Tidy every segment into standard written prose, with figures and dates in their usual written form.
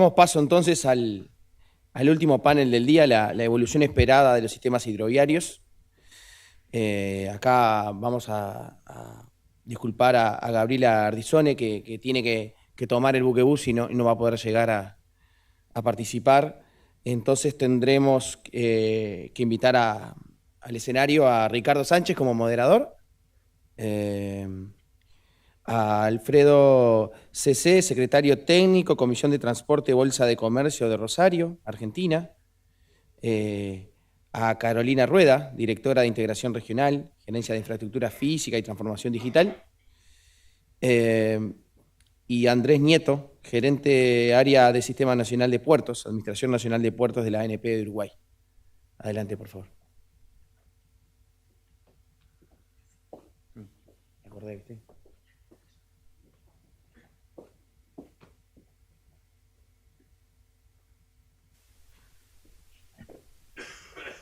Damos paso entonces al último panel del día, la evolución esperada de los sistemas hidroviarios. Acá vamos a disculpar a Gabriela Ardizone, que tiene que tomar el buquebús y no va a poder llegar a participar. Entonces tendremos que invitar al escenario a Ricardo Sánchez como moderador, a Alfredo CC, secretario técnico, Comisión de Transporte, Bolsa de Comercio de Rosario, Argentina, a Carolina Rueda, directora de Integración Regional, Gerencia de Infraestructura Física y Transformación Digital, y Andrés Nieto, gerente área de Sistema Nacional de Puertos, Administración Nacional de Puertos de la ANP de Uruguay. Adelante, por favor. Me acordé, ¿viste?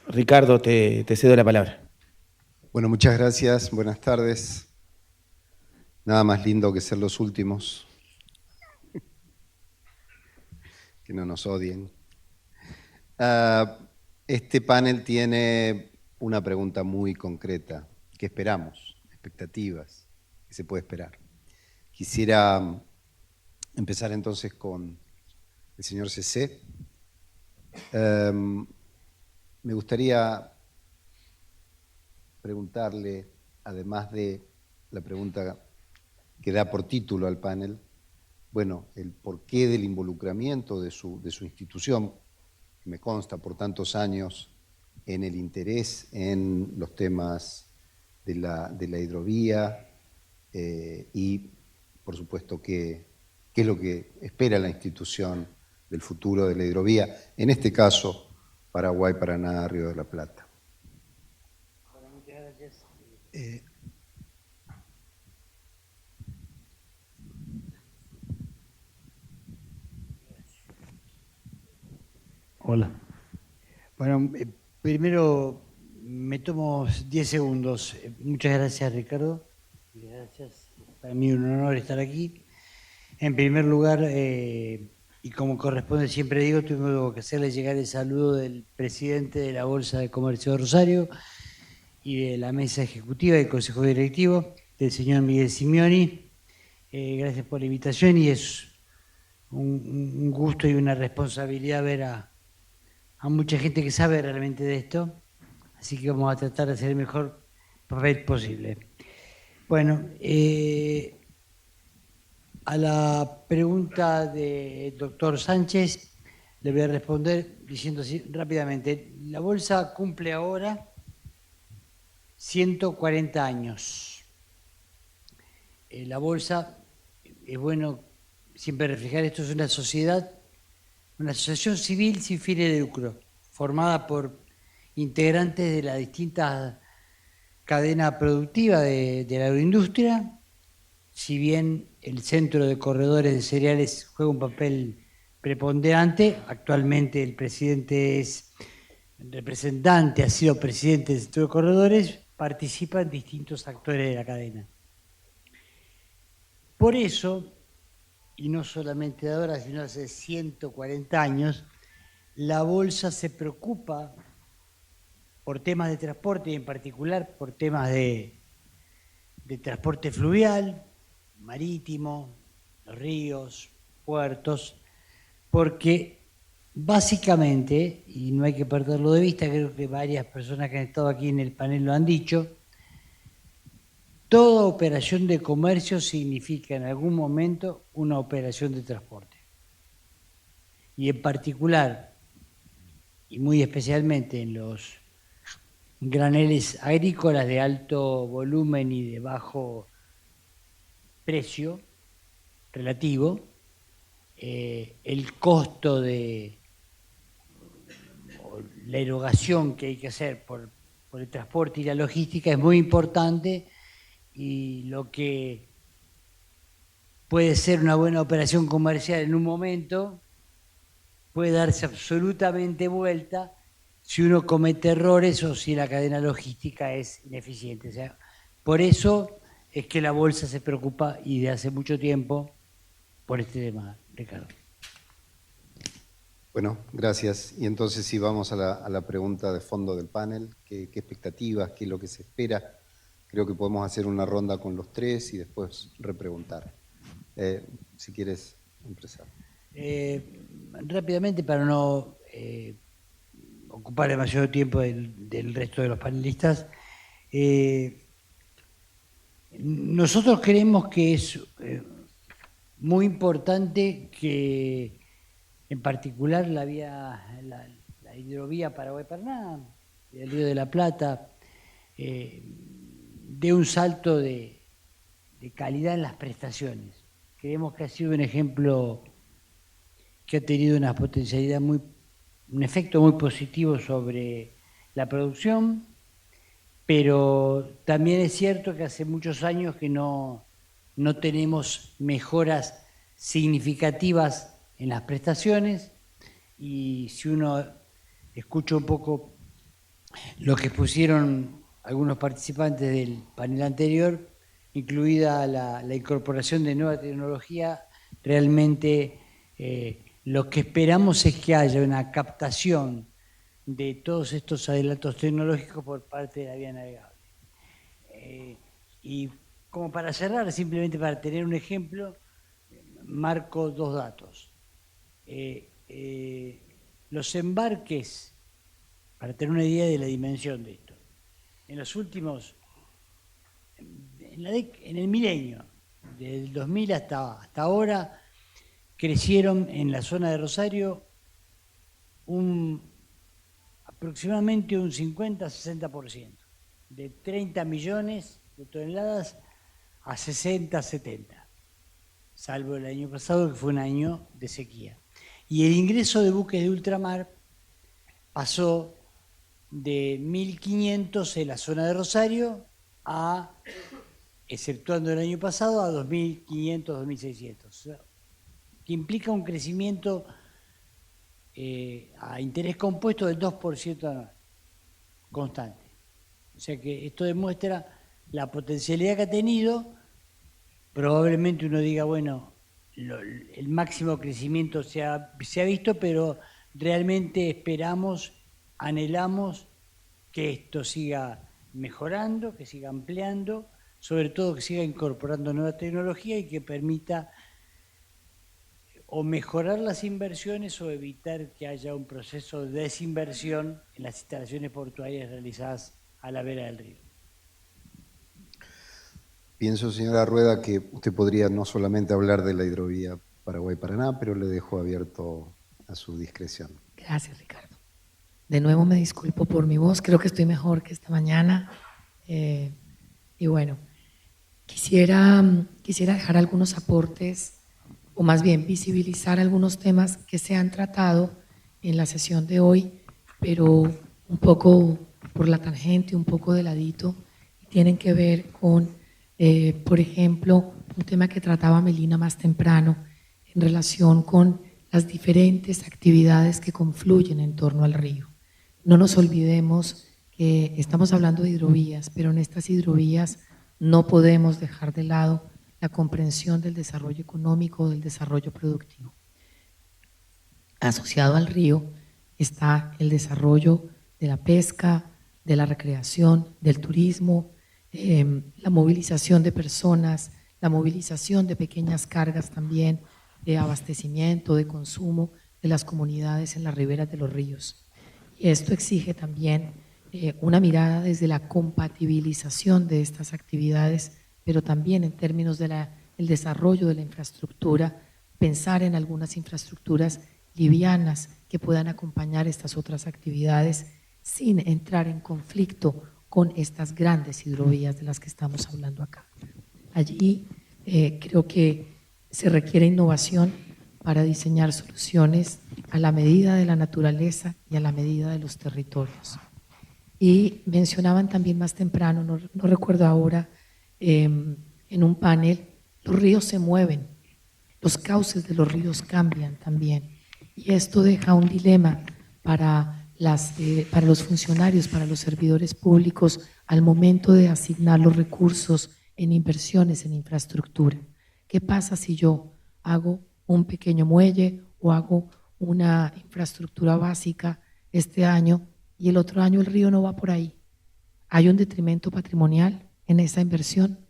Ricardo, te cedo la palabra. Bueno, muchas gracias. Buenas tardes. Nada más lindo que ser los últimos. Que no nos odien. Este panel tiene una pregunta muy concreta. ¿Qué esperamos? Expectativas. ¿Qué se puede esperar? Quisiera empezar entonces con el señor CC. Me gustaría preguntarle, además de la pregunta que da por título al panel, bueno, el porqué del involucramiento de su institución, que me consta por tantos años en el interés en los temas de la hidrovía y, por supuesto, qué es lo que espera la institución del futuro de la hidrovía, en este caso, Paraguay, Paraná, Río de la Plata. Bueno, muchas gracias. Hola. Bueno, primero me tomo 10 segundos. Muchas gracias, Ricardo. Gracias. Para mí es un honor estar aquí. En primer lugar, y como corresponde, siempre digo, tengo que hacerle llegar el saludo del presidente de la Bolsa de Comercio de Rosario y de la mesa ejecutiva del Consejo Directivo, del señor Miguel Simeoni. Gracias por la invitación y es un gusto y una responsabilidad ver a mucha gente que sabe realmente de esto, así que vamos a tratar de hacer el mejor papel posible. Bueno, a la pregunta del doctor Sánchez le voy a responder diciendo así rápidamente. La Bolsa cumple ahora 140 años. La Bolsa, es bueno siempre reflejar esto, es una sociedad, una asociación civil sin fines de lucro, formada por integrantes de la distinta cadena productiva de la agroindustria. Si bien el Centro de Corredores de Cereales juega un papel preponderante, actualmente el presidente es representante, ha sido presidente del Centro de Corredores, participan distintos actores de la cadena. Por eso, y no solamente de ahora, sino hace 140 años, la Bolsa se preocupa por temas de transporte y en particular por temas de transporte fluvial, marítimo, ríos, puertos, porque básicamente, y no hay que perderlo de vista, creo que varias personas que han estado aquí en el panel lo han dicho, toda operación de comercio significa en algún momento una operación de transporte. Y en particular, y muy especialmente en los graneles agrícolas de alto volumen y de bajo precio relativo, el costo de la erogación que hay que hacer por el transporte y la logística es muy importante, y lo que puede ser una buena operación comercial en un momento puede darse absolutamente vuelta si uno comete errores o si la cadena logística es ineficiente. O sea, por eso es que la Bolsa se preocupa y de hace mucho tiempo por este tema, Ricardo. Bueno, gracias. Y entonces sí vamos a la pregunta de fondo del panel. ¿Qué expectativas? ¿Qué es lo que se espera? Creo que podemos hacer una ronda con los tres y después repreguntar. Si quieres empezar. Rápidamente, para no ocupar demasiado tiempo del resto de los panelistas, nosotros creemos que es muy importante que, en particular, la hidrovía Paraguay-Paraná, el Río de la Plata, dé un salto de calidad en las prestaciones. Creemos que ha sido un ejemplo que ha tenido una potencialidad un efecto muy positivo sobre la producción, pero también es cierto que hace muchos años que no tenemos mejoras significativas en las prestaciones, y si uno escucha un poco lo que pusieron algunos participantes del panel anterior, incluida la incorporación de nueva tecnología, realmente lo que esperamos es que haya una captación de todos estos adelantos tecnológicos por parte de la vía navegable. Y como para cerrar, simplemente para tener un ejemplo, marco dos datos. Los embarques, para tener una idea de la dimensión de esto, en los últimos, en el milenio, desde el 2000 hasta ahora, crecieron en la zona de Rosario aproximadamente un 50-60%, de 30 millones de toneladas a 60-70, salvo el año pasado, que fue un año de sequía. Y el ingreso de buques de ultramar pasó de 1.500 en la zona de Rosario a, exceptuando el año pasado, a 2.500, 2.600, o sea, que implica un crecimiento a interés compuesto del 2% anual, constante. O sea que esto demuestra la potencialidad que ha tenido. Probablemente uno diga, bueno, el máximo crecimiento se ha visto, pero realmente esperamos, anhelamos que esto siga mejorando, que siga ampliando, sobre todo que siga incorporando nueva tecnología y que permita o mejorar las inversiones o evitar que haya un proceso de desinversión en las instalaciones portuarias realizadas a la vera del río. Pienso, señora Rueda, que usted podría no solamente hablar de la hidrovía Paraguay-Paraná, pero le dejo abierto a su discreción. Gracias, Ricardo. De nuevo me disculpo por mi voz, creo que estoy mejor que esta mañana. Y bueno, quisiera dejar algunos aportes, o más bien visibilizar algunos temas que se han tratado en la sesión de hoy, pero un poco por la tangente, un poco de ladito, y tienen que ver con, por ejemplo, un tema que trataba Melina más temprano, en relación con las diferentes actividades que confluyen en torno al río. No nos olvidemos que estamos hablando de hidrovías, pero en estas hidrovías no podemos dejar de lado la comprensión del desarrollo económico, del desarrollo productivo. Asociado al río está el desarrollo de la pesca, de la recreación, del turismo, la movilización de personas, la movilización de pequeñas cargas también, de abastecimiento, de consumo de las comunidades en las riberas de los ríos. Y esto exige también una mirada desde la compatibilización de estas actividades, pero también en términos del desarrollo de la infraestructura, pensar en algunas infraestructuras livianas que puedan acompañar estas otras actividades sin entrar en conflicto con estas grandes hidrovías de las que estamos hablando acá. Allí creo que se requiere innovación para diseñar soluciones a la medida de la naturaleza y a la medida de los territorios. Y mencionaban también más temprano, no recuerdo ahora, en un panel, los ríos se mueven, los cauces de los ríos cambian también, y esto deja un dilema para los funcionarios, para los servidores públicos al momento de asignar los recursos en inversiones en infraestructura. ¿Qué pasa si yo hago un pequeño muelle o hago una infraestructura básica este año y el otro año el río no va por ahí. ¿Hay un detrimento patrimonial en esa inversión?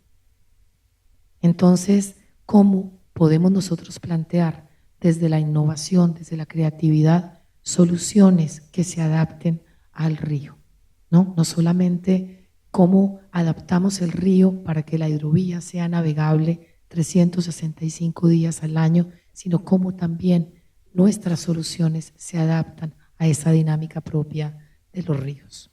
Entonces, ¿cómo podemos nosotros plantear desde la innovación, desde la creatividad, soluciones que se adapten al río? No solamente cómo adaptamos el río para que la hidrovía sea navegable 365 días al año, sino cómo también nuestras soluciones se adaptan a esa dinámica propia de los ríos.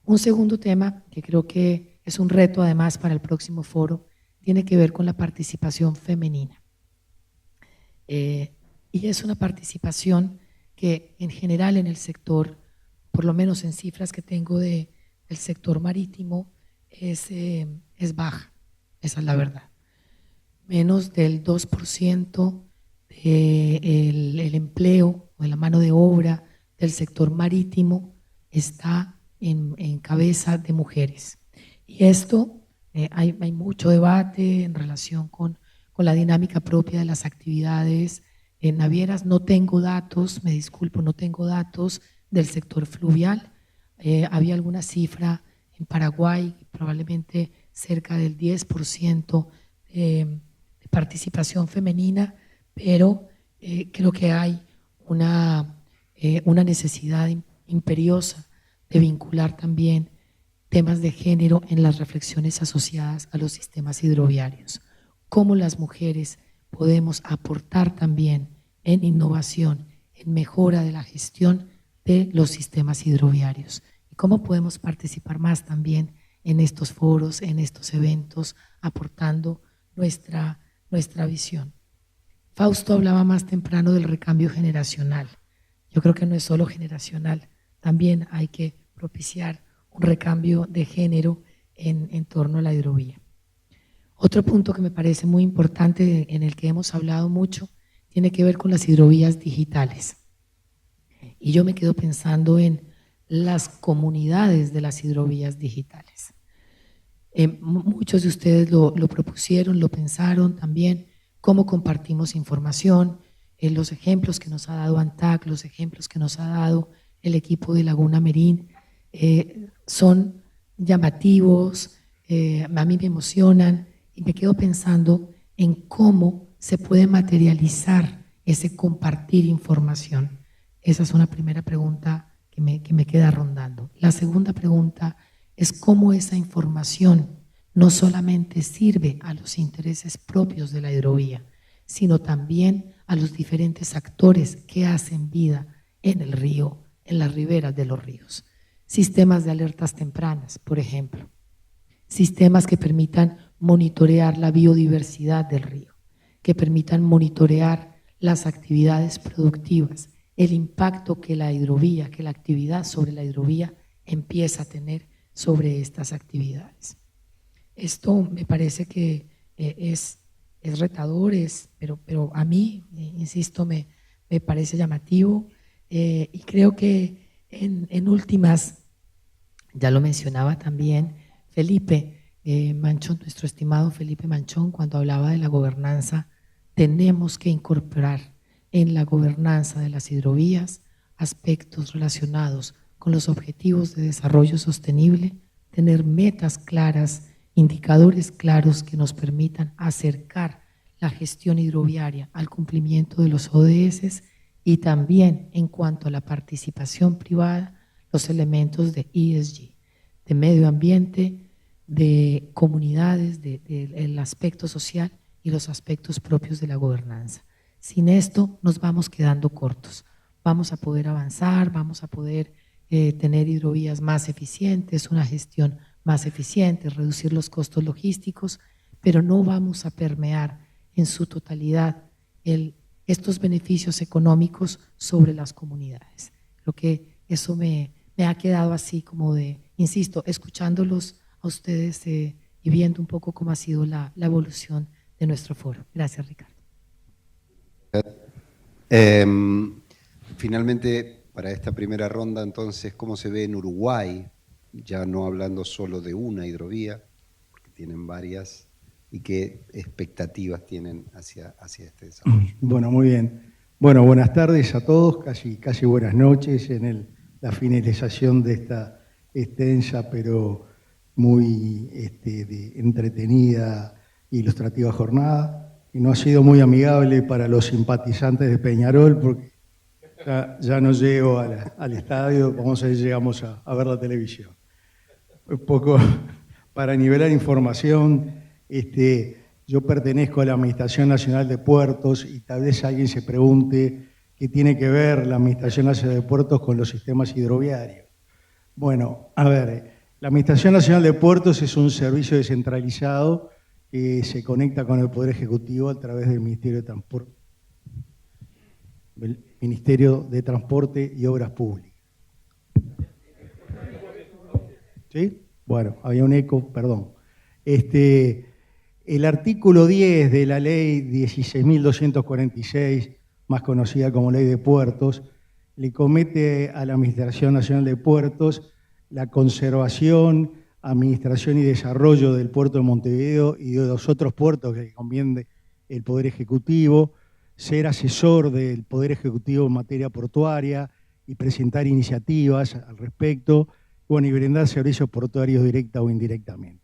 Un segundo tema que creo que es un reto además para el próximo foro tiene que ver con la participación femenina. Y es una participación que en general en el sector, por lo menos en cifras que tengo del sector marítimo, es baja, esa es la verdad. Menos del 2% del empleo o de la mano de obra del sector marítimo está en cabeza de mujeres. Y esto hay mucho debate en relación con la dinámica propia de las actividades navieras. No tengo datos, me disculpo, no tengo datos del sector fluvial. Había alguna cifra en Paraguay, probablemente cerca del 10% de participación femenina, pero creo que hay una necesidad imperiosa de vincular también temas de género en las reflexiones asociadas a los sistemas hidroviarios. Cómo las mujeres podemos aportar también en innovación, en mejora de la gestión de los sistemas hidroviarios. Y cómo podemos participar más también en estos foros, en estos eventos, aportando nuestra visión. Fausto hablaba más temprano del recambio generacional. Yo creo que no es solo generacional, también hay que propiciar un recambio de género en torno a la hidrovía. Otro punto que me parece muy importante, en el que hemos hablado mucho, tiene que ver con las hidrovías digitales. Y yo me quedo pensando en las comunidades de las hidrovías digitales. Muchos de ustedes lo propusieron, lo pensaron también, cómo compartimos información, los ejemplos que nos ha dado ANTAC, los ejemplos que nos ha dado el equipo de Laguna Merín, son llamativos, a mí me emocionan y me quedo pensando en cómo se puede materializar ese compartir información. Esa es una primera pregunta que me queda rondando. La segunda pregunta es cómo esa información no solamente sirve a los intereses propios de la hidrovía, sino también a los diferentes actores que hacen vida en el río, en las riberas de los ríos. Sistemas de alertas tempranas, por ejemplo. Sistemas que permitan monitorear la biodiversidad del río, que permitan monitorear las actividades productivas, el impacto que la hidrovía, que la actividad sobre la hidrovía empieza a tener sobre estas actividades. Esto me parece que es retador, pero a mí, insisto, me parece llamativo y creo que en últimas, ya lo mencionaba también Felipe Manchón, nuestro estimado Felipe Manchón, cuando hablaba de la gobernanza, tenemos que incorporar en la gobernanza de las hidrovías aspectos relacionados con los objetivos de desarrollo sostenible, tener metas claras, indicadores claros que nos permitan acercar la gestión hidroviaria al cumplimiento de los ODS y también en cuanto a la participación privada, los elementos de ESG, de medio ambiente, de comunidades, del aspecto social y los aspectos propios de la gobernanza. Sin esto nos vamos quedando cortos. Vamos a poder avanzar, vamos a poder tener hidrovías más eficientes, una gestión más eficiente, reducir los costos logísticos, pero no vamos a permear en su totalidad estos beneficios económicos sobre las comunidades. Creo que eso me ha quedado así como de, insisto, escuchándolos a ustedes y viendo un poco cómo ha sido la evolución de nuestro foro. Gracias, Ricardo. Finalmente, para esta primera ronda, entonces, ¿cómo se ve en Uruguay? Ya no hablando solo de una hidrovía, porque tienen varias, y qué expectativas tienen hacia este desarrollo. Bueno, muy bien. Bueno, buenas tardes a todos, casi buenas noches en la finalización de esta extensa pero muy entretenida e ilustrativa jornada, y no ha sido muy amigable para los simpatizantes de Peñarol porque ya no llego al estadio, vamos a ver si llegamos a ver la televisión. Un poco para nivelar información, yo pertenezco a la Administración Nacional de Puertos y tal vez alguien se pregunte qué tiene que ver la Administración Nacional de Puertos con los sistemas hidroviarios. Bueno, a ver, la Administración Nacional de Puertos es un servicio descentralizado que se conecta con el Poder Ejecutivo a través del Ministerio de Transporte y Obras Públicas. ¿Sí? Bueno, había un eco, perdón. El artículo 10 de la ley 16.246, más conocida como Ley de Puertos, le comete a la Administración Nacional de Puertos la conservación, administración y desarrollo del puerto de Montevideo y de los otros puertos que conviene el Poder Ejecutivo, ser asesor del Poder Ejecutivo en materia portuaria y presentar iniciativas al respecto, bueno, y brindar servicios portuarios directa o indirectamente.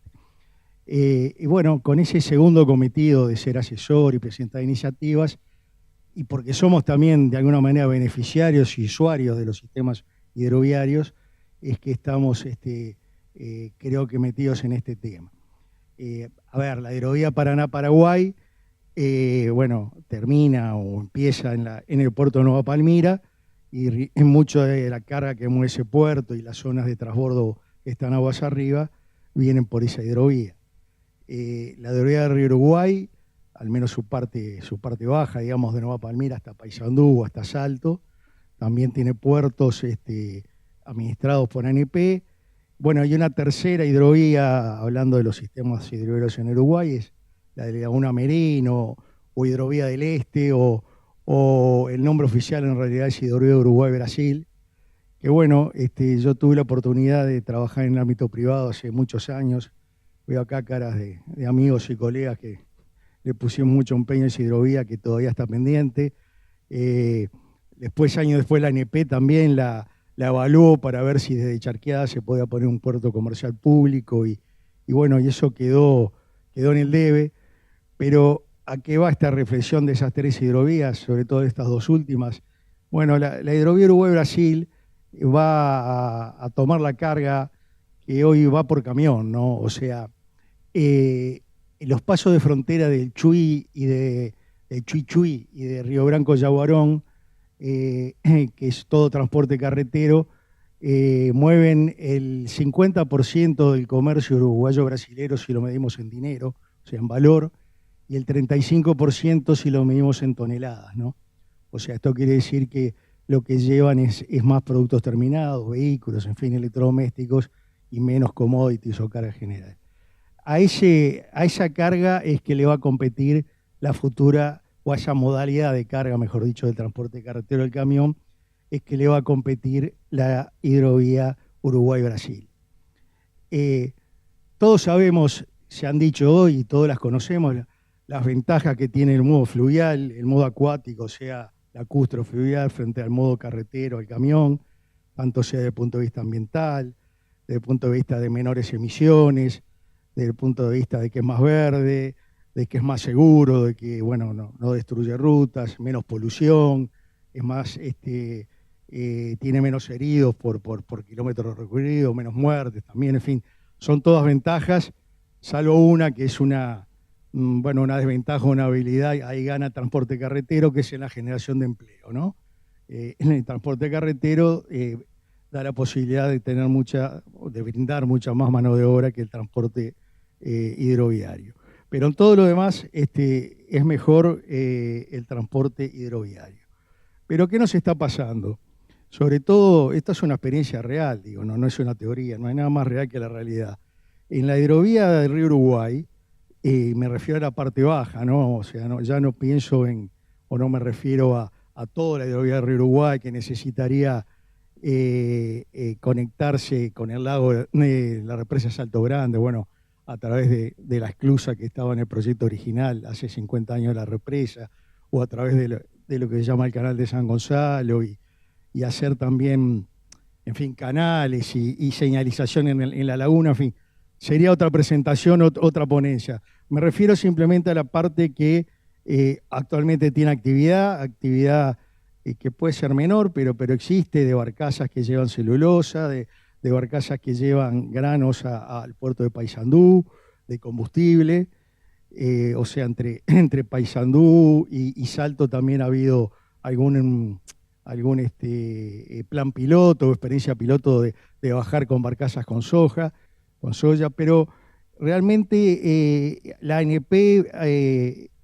Y bueno, con ese segundo cometido de ser asesor y presentar iniciativas, y porque somos también de alguna manera beneficiarios y usuarios de los sistemas hidroviarios, es que estamos, creo que metidos en este tema. A ver, la hidrovía Paraná-Paraguay, bueno, termina o empieza en el puerto de Nueva Palmira, y en mucho de la carga que mueve ese puerto y las zonas de transbordo que están aguas arriba vienen por esa hidrovía. La hidrovía de Río Uruguay, al menos su parte baja, digamos, de Nueva Palmira hasta Paysandú, hasta Salto, también tiene puertos administrados por ANP. Bueno, hay una tercera hidrovía, hablando de los sistemas hidroviarios en Uruguay, es la de Laguna Merino, o Hidrovía del Este, o el nombre oficial en realidad es Hidrovía Uruguay-Brasil, que bueno, yo tuve la oportunidad de trabajar en el ámbito privado hace muchos años. Veo acá caras de amigos y colegas que le pusimos mucho empeño a esa hidrovía que todavía está pendiente. Años después, la ANP también la evaluó para ver si desde Charqueada se podía poner un puerto comercial público y bueno, y eso quedó en el debe. Pero ¿a qué va esta reflexión de esas tres hidrovías, sobre todo de estas dos últimas? Bueno, la hidrovía Uruguay-Brasil va a tomar la carga que hoy va por camión, ¿no? O sea, los pasos de frontera del Chuy y de Chuy y de Río Branco Yaguarón, que es todo transporte carretero, mueven el 50% del comercio uruguayo-brasilero si lo medimos en dinero, o sea, en valor, y el 35% si lo medimos en toneladas, ¿no? O sea, esto quiere decir que lo que llevan es más productos terminados, vehículos, en fin, electrodomésticos, y menos commodities o carga general. A esa carga es que le va a competir la futura, o a esa modalidad de carga, mejor dicho, del transporte carretero del camión, es que le va a competir la hidrovía Uruguay-Brasil. Todos sabemos, se han dicho hoy y todos las conocemos, las ventajas que tiene el modo fluvial, el modo acuático, o sea, lacustre fluvial frente al modo carretero, al camión, tanto sea desde el punto de vista ambiental, desde el punto de vista de menores emisiones, desde el punto de vista de que es más verde, de que es más seguro, de que bueno, no destruye rutas, menos polución, es más, tiene menos heridos por kilómetros recorridos, menos muertes también, en fin, son todas ventajas, salvo una que es una desventaja, una habilidad, ahí gana transporte carretero, que es en la generación de empleo, ¿no? En el transporte carretero da la posibilidad de brindar mucha más mano de obra que el transporte hidroviario. Pero en todo lo demás es mejor el transporte hidroviario. Pero ¿qué nos está pasando? Sobre todo, esta es una experiencia real, digo, no es una teoría, no hay nada más real que la realidad. En la hidrovía del río Uruguay, me refiero a la parte baja, ¿no? O sea, ya no pienso no me refiero a toda la hidrovía del río Uruguay que necesitaría conectarse con el lago, la represa Salto Grande, bueno, a través de la esclusa que estaba en el proyecto original hace 50 años de la represa, o a través de lo que se llama el Canal de San Gonzalo y hacer también, en fin, canales y señalización en la laguna, en fin. Sería otra presentación, otra ponencia. Me refiero simplemente a la parte que actualmente tiene actividad que puede ser menor, pero existe, de barcazas que llevan celulosa, de barcazas que llevan granos al puerto de Paysandú, de combustible. O sea, entre Paysandú y Salto también ha habido algún plan piloto o experiencia piloto de bajar con barcazas con soya, pero realmente la ANP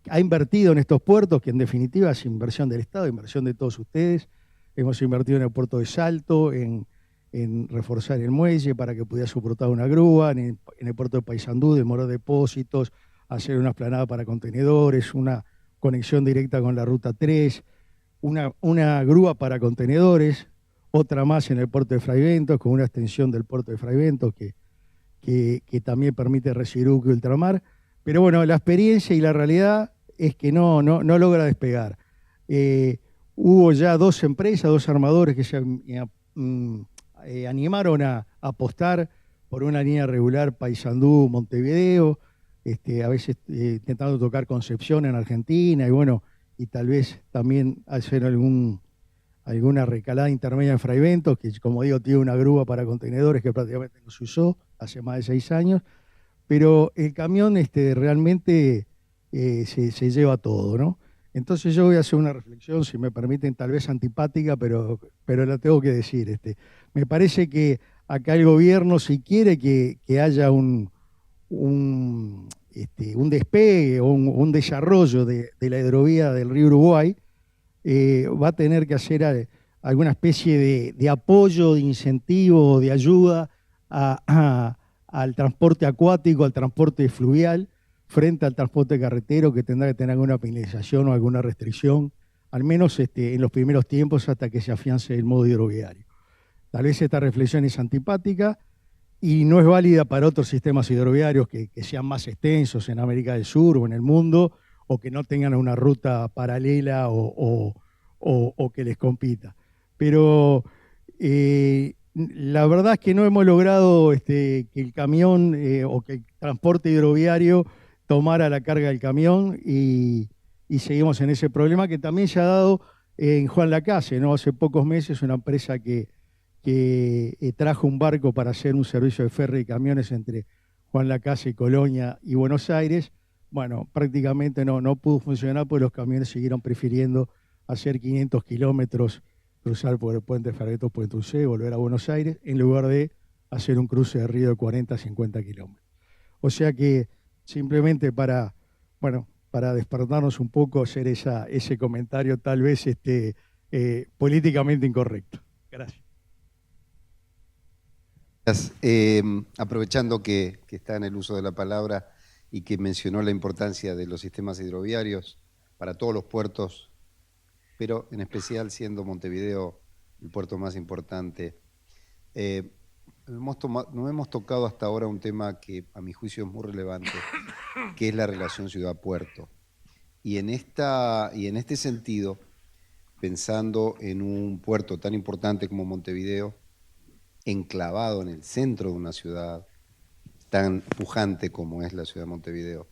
ha invertido en estos puertos, que en definitiva es inversión del Estado, inversión de todos ustedes. Hemos invertido en el puerto de Salto, en reforzar el muelle para que pudiera soportar una grúa, en el puerto de Paysandú, demorar depósitos, hacer una explanada para contenedores, una conexión directa con la Ruta 3, una grúa para contenedores, otra más en el puerto de Fraiventos, con una extensión del puerto de Fraiventos que también permite Residuque y ultramar. Pero bueno, la experiencia y la realidad es que no logra despegar. Hubo ya 2 empresas, 2 armadores que se animaron a apostar por una línea regular Paysandú-Montevideo, a veces intentando tocar Concepción en Argentina, y bueno, y tal vez también hacer alguna recalada intermedia en Fraiventos, que como digo tiene una grúa para contenedores que prácticamente no se usó hace más de 6 años, pero el camión realmente se lleva todo, ¿no? Entonces yo voy a hacer una reflexión, si me permiten, tal vez antipática, pero la tengo que decir. Me parece que acá el gobierno, si quiere que haya un despegue o un desarrollo de la hidrovía del río Uruguay, va a tener que hacer alguna especie de apoyo, de incentivo, de ayuda al transporte acuático, al transporte fluvial, frente al transporte carretero, que tendrá que tener alguna penalización o alguna restricción, al menos en los primeros tiempos hasta que se afiance el modo hidroviario. Tal vez esta reflexión es antipática y no es válida para otros sistemas hidroviarios que sean más extensos en América del Sur o en el mundo, o que no tengan una ruta paralela o que les compita. Pero la verdad es que no hemos logrado que el camión o que el transporte hidroviario tomara la carga del camión y seguimos en ese problema que también se ha dado en Juan Lacase, ¿no? Hace pocos meses una empresa que trajo un barco para hacer un servicio de ferry y camiones entre Juan Lacase, Colonia y Buenos Aires. Bueno, prácticamente no pudo funcionar porque los camiones siguieron prefiriendo hacer 500 kilómetros, cruzar por el puente Fraiventos, Puente Ucé, volver a Buenos Aires, en lugar de hacer un cruce de río de 40 a 50 kilómetros. O sea que simplemente para despertarnos un poco, hacer ese comentario tal vez políticamente incorrecto. Gracias. Aprovechando que está en el uso de la palabra y que mencionó la importancia de los sistemas hidroviarios para todos los puertos, pero en especial siendo Montevideo el puerto más importante, no hemos tocado hasta ahora un tema que a mi juicio es muy relevante, que es la relación ciudad-puerto. Y en este sentido, pensando en un puerto tan importante como Montevideo, enclavado en el centro de una ciudad tan pujante como es la ciudad de Montevideo,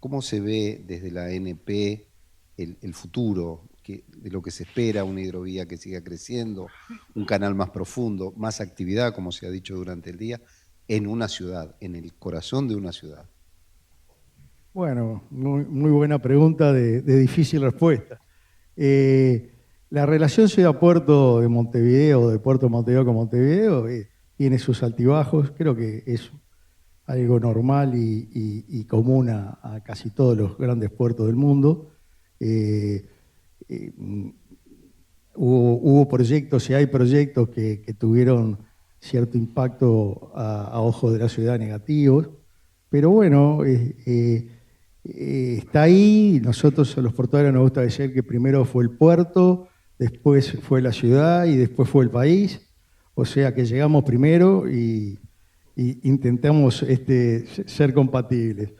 ¿cómo se ve desde la ANP el futuro de lo que se espera, una hidrovía que siga creciendo, un canal más profundo, más actividad, como se ha dicho durante el día, en una ciudad, en el corazón de una ciudad? Bueno, muy buena pregunta de difícil respuesta. La relación ciudad-puerto de Montevideo, de Puerto Montevideo con Montevideo, tiene sus altibajos. Creo que es algo normal y común a casi todos los grandes puertos del mundo. Hubo proyectos y hay proyectos que tuvieron cierto impacto a ojos de la ciudad negativos, pero bueno, está ahí. Nosotros a los portuarios nos gusta decir que primero fue el puerto, después fue la ciudad y después fue el país, o sea que llegamos primero y intentamos ser compatibles.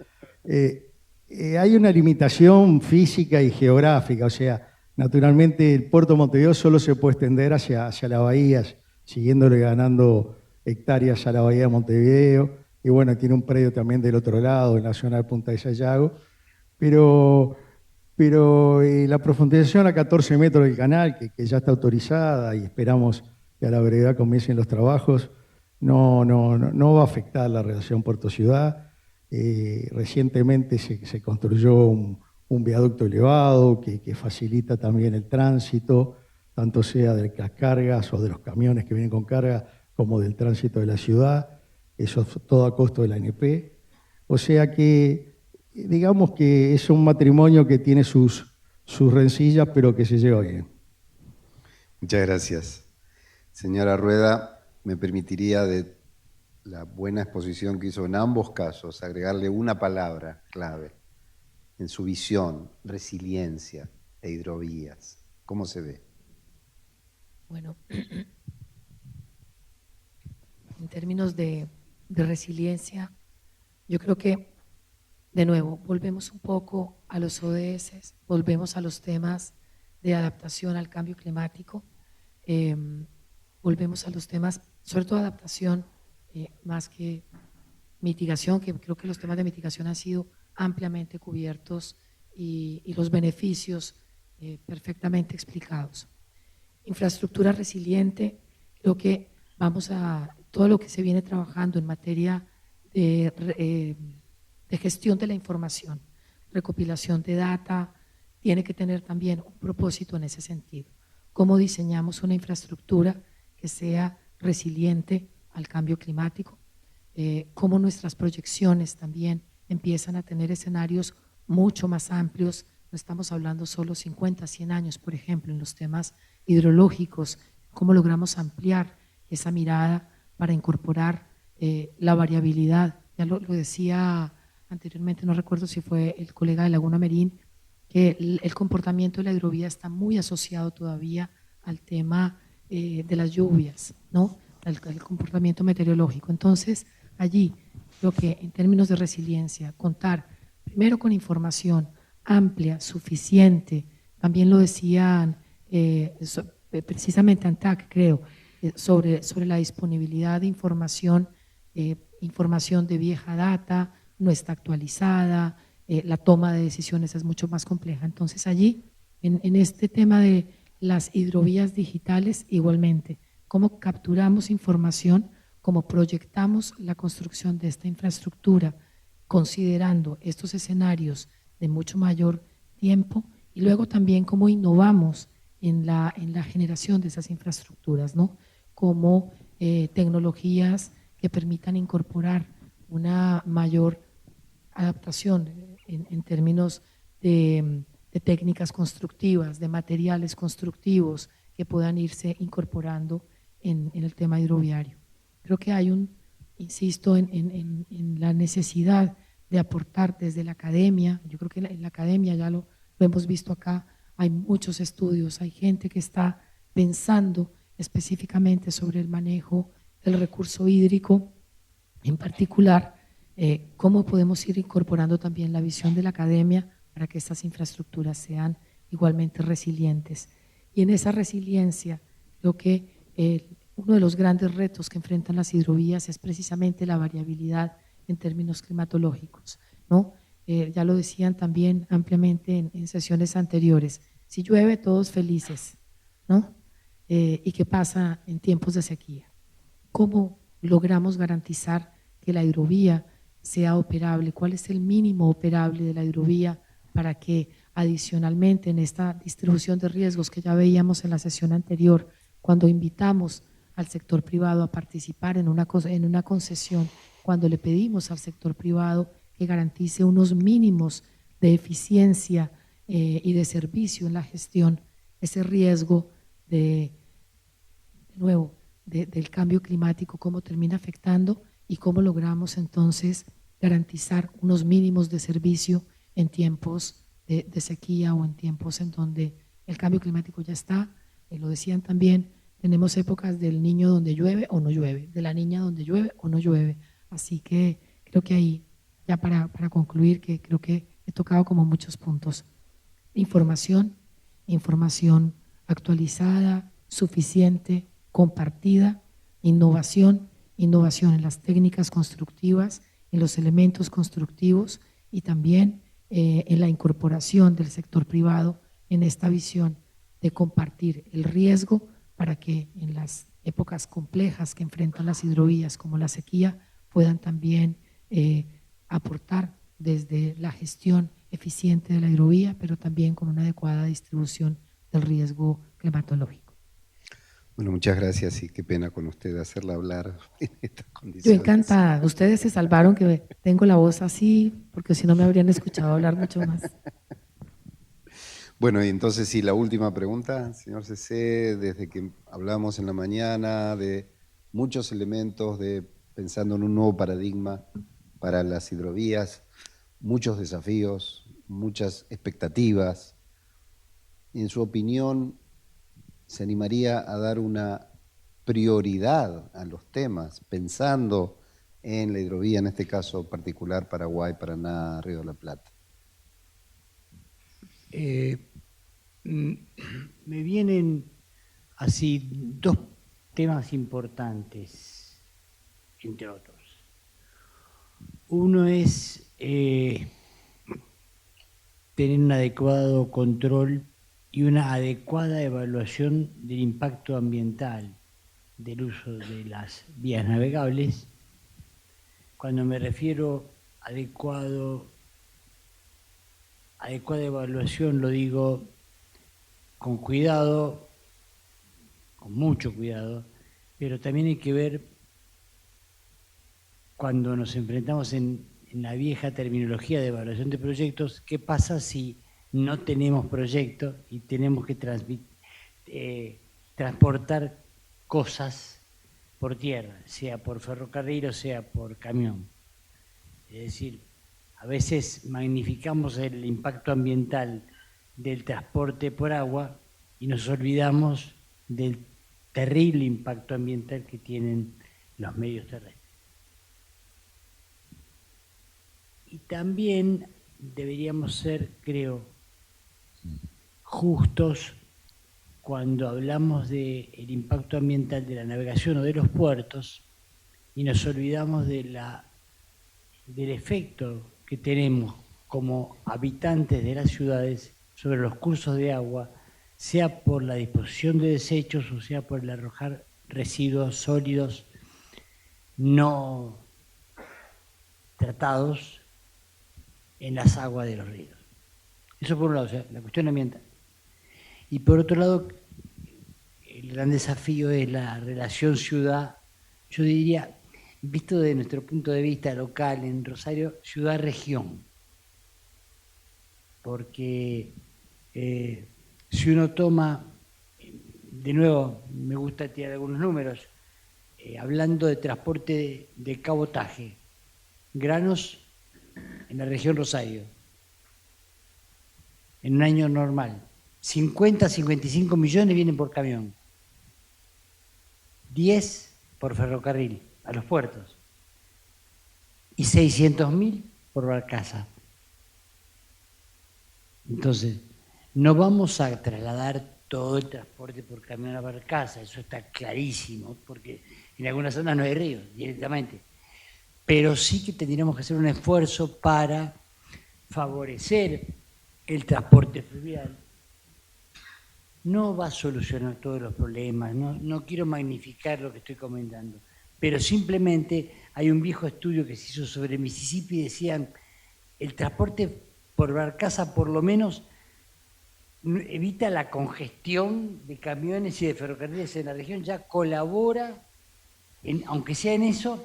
Hay una limitación física y geográfica, o sea, Naturalmente, el puerto de Montevideo solo se puede extender hacia la bahía, siguiéndole ganando hectáreas a la bahía de Montevideo. Y bueno, tiene un predio también del otro lado, en la zona de Punta de Sayago. Pero la profundización a 14 metros del canal, que ya está autorizada y esperamos que a la brevedad comiencen los trabajos, no va a afectar la relación puerto-ciudad. Recientemente se construyó un viaducto elevado que facilita también el tránsito, tanto sea de las cargas o de los camiones que vienen con carga, como del tránsito de la ciudad, eso todo a costo de la ANP. O sea que, digamos que es un matrimonio que tiene sus rencillas, pero que se lleva bien. Muchas gracias. Señora Rueda, me permitiría de la buena exposición que hizo en ambos casos agregarle una palabra clave en su visión: resiliencia e hidrovías. ¿Cómo se ve? Bueno, en términos de resiliencia, yo creo que, de nuevo, volvemos un poco a los ODS, volvemos a los temas de adaptación al cambio climático, volvemos a los temas, sobre todo adaptación, más que mitigación, que creo que los temas de mitigación han sido ampliamente cubiertos y los beneficios perfectamente explicados. Infraestructura resiliente, creo que vamos a todo lo que se viene trabajando en materia de gestión de la información, recopilación de data, tiene que tener también un propósito en ese sentido. ¿Cómo diseñamos una infraestructura que sea resiliente al cambio climático? Cómo nuestras proyecciones también empiezan a tener escenarios mucho más amplios. No estamos hablando solo 50, 100 años, por ejemplo, en los temas hidrológicos. Cómo logramos ampliar esa mirada para incorporar la variabilidad. Ya lo decía anteriormente, no recuerdo si fue el colega de Laguna Merín, que el comportamiento de la hidrovía está muy asociado todavía al tema de las lluvias, ¿no? El comportamiento meteorológico. Entonces, allí, creo que en términos de resiliencia, contar primero con información amplia, suficiente, también lo decían precisamente ANTAC, creo, sobre la disponibilidad de información, información de vieja data, no está actualizada, la toma de decisiones es mucho más compleja. Entonces allí, en este tema de las hidrovías digitales, igualmente, cómo capturamos información, cómo proyectamos la construcción de esta infraestructura, considerando estos escenarios de mucho mayor tiempo, y luego también cómo innovamos en la generación de esas infraestructuras, ¿no? Como tecnologías que permitan incorporar una mayor adaptación en términos de técnicas constructivas, de materiales constructivos que puedan irse incorporando en el tema hidroviario. Creo que hay insisto, en la necesidad de aportar desde la academia. Yo creo que en la academia ya lo hemos visto acá, hay muchos estudios, hay gente que está pensando específicamente sobre el manejo del recurso hídrico, en particular, cómo podemos ir incorporando también la visión de la academia para que estas infraestructuras sean igualmente resilientes. Y en esa resiliencia, creo que uno de los grandes retos que enfrentan las hidrovías es precisamente la variabilidad en términos climatológicos, ¿no? Ya lo decían también ampliamente en sesiones anteriores, si llueve todos felices, ¿no? ¿Y qué pasa en tiempos de sequía? ¿Cómo logramos garantizar que la hidrovía sea operable? ¿Cuál es el mínimo operable de la hidrovía para que adicionalmente en esta distribución de riesgos que ya veíamos en la sesión anterior, cuando invitamos al sector privado a participar en una concesión, cuando le pedimos al sector privado que garantice unos mínimos de eficiencia y de servicio en la gestión, ese riesgo de nuevo, del cambio climático, cómo termina afectando y cómo logramos entonces garantizar unos mínimos de servicio en tiempos de sequía o en tiempos en donde el cambio climático ya está, lo decían también, tenemos épocas del niño donde llueve o no llueve, de la niña donde llueve o no llueve. Así que creo que ahí, ya para concluir, que creo que he tocado como muchos puntos. Información información actualizada, suficiente, compartida, innovación en las técnicas constructivas, en los elementos constructivos y también en la incorporación del sector privado en esta visión de compartir el riesgo para que en las épocas complejas que enfrentan las hidrovías como la sequía puedan también aportar desde la gestión eficiente de la hidrovía, pero también con una adecuada distribución del riesgo climatológico. Bueno, muchas gracias y qué pena con usted hacerla hablar en estas Yo condiciones. encantada. Ustedes se salvaron que tengo la voz así, porque si no me habrían escuchado hablar mucho más. Bueno, y entonces sí, la última pregunta, señor CC, desde que hablamos en la mañana de muchos elementos, de pensando en un nuevo paradigma para las hidrovías, muchos desafíos, muchas expectativas. En su opinión, ¿se animaría a dar una prioridad a los temas, pensando en la hidrovía, en este caso particular Paraguay, Paraná, Río de la Plata? Me vienen así dos temas importantes, entre otros. Uno es tener un adecuado control y una adecuada evaluación del impacto ambiental del uso de las vías navegables. Cuando me refiero a adecuada evaluación, lo digo con cuidado, con mucho cuidado, pero también hay que ver cuando nos enfrentamos en la vieja terminología de evaluación de proyectos, qué pasa si no tenemos proyecto y tenemos que transportar cosas por tierra, sea por ferrocarril o sea por camión. Es decir, a veces magnificamos el impacto ambiental del transporte por agua y nos olvidamos del terrible impacto ambiental que tienen los medios terrestres. Y también deberíamos ser, creo, justos cuando hablamos del impacto ambiental de la navegación o de los puertos y nos olvidamos del efecto que tenemos como habitantes de las ciudades sobre los cursos de agua, sea por la disposición de desechos o sea por el arrojar residuos sólidos no tratados en las aguas de los ríos. Eso por un lado, o sea, la cuestión ambiental. Y por otro lado, el gran desafío es la relación ciudad, yo diría, visto desde nuestro punto de vista local en Rosario, ciudad-región. Porque si uno toma, de nuevo, me gusta tirar algunos números, hablando de transporte de cabotaje, granos en la región Rosario, en un año normal, 50 a 55 millones vienen por camión, 10 por ferrocarril a los puertos y 600.000 por barcaza. Entonces, no vamos a trasladar todo el transporte por camión a barcaza, eso está clarísimo, porque en algunas zonas no hay ríos directamente. Pero sí que tendríamos que hacer un esfuerzo para favorecer el transporte fluvial. No va a solucionar todos los problemas, no quiero magnificar lo que estoy comentando, pero simplemente hay un viejo estudio que se hizo sobre Mississippi y decían el transporte por barcaza por lo menos evita la congestión de camiones y de ferrocarriles en la región, ya colabora, aunque sea en eso,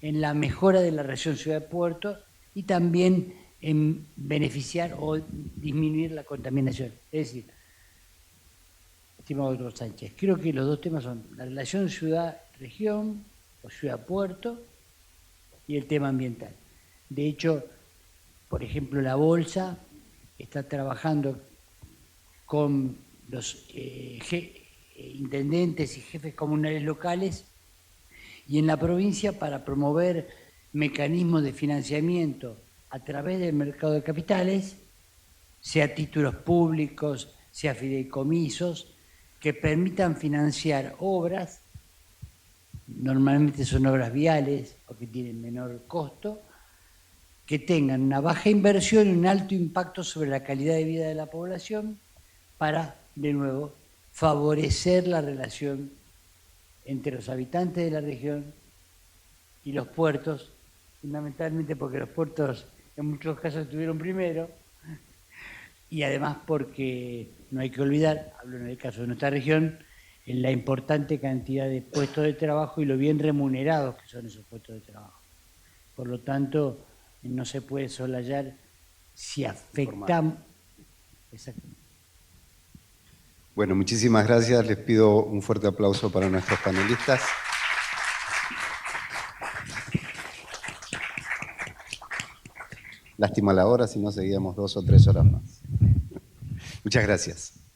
en la mejora de la relación ciudad-puerto y también en beneficiar o disminuir la contaminación. Es decir, estimado doctor Sánchez, creo que los dos temas son la relación ciudad-región o ciudad-puerto y el tema ambiental. De hecho, por ejemplo, la Bolsa está trabajando con los intendentes y jefes comunales locales y en la provincia para promover mecanismos de financiamiento a través del mercado de capitales, sea títulos públicos, sea fideicomisos, que permitan financiar obras, normalmente son obras viales o que tienen menor costo, que tengan una baja inversión y un alto impacto sobre la calidad de vida de la población para, de nuevo, favorecer la relación entre los habitantes de la región y los puertos, fundamentalmente porque los puertos en muchos casos estuvieron primero, y además porque no hay que olvidar, hablo en el caso de nuestra región, en la importante cantidad de puestos de trabajo y lo bien remunerados que son esos puestos de trabajo. Por lo tanto, no se puede soslayar si afectamos... Exactamente. Bueno, muchísimas gracias. Les pido un fuerte aplauso para nuestros panelistas. Lástima la hora, si no seguíamos 2 o 3 horas más. Muchas gracias.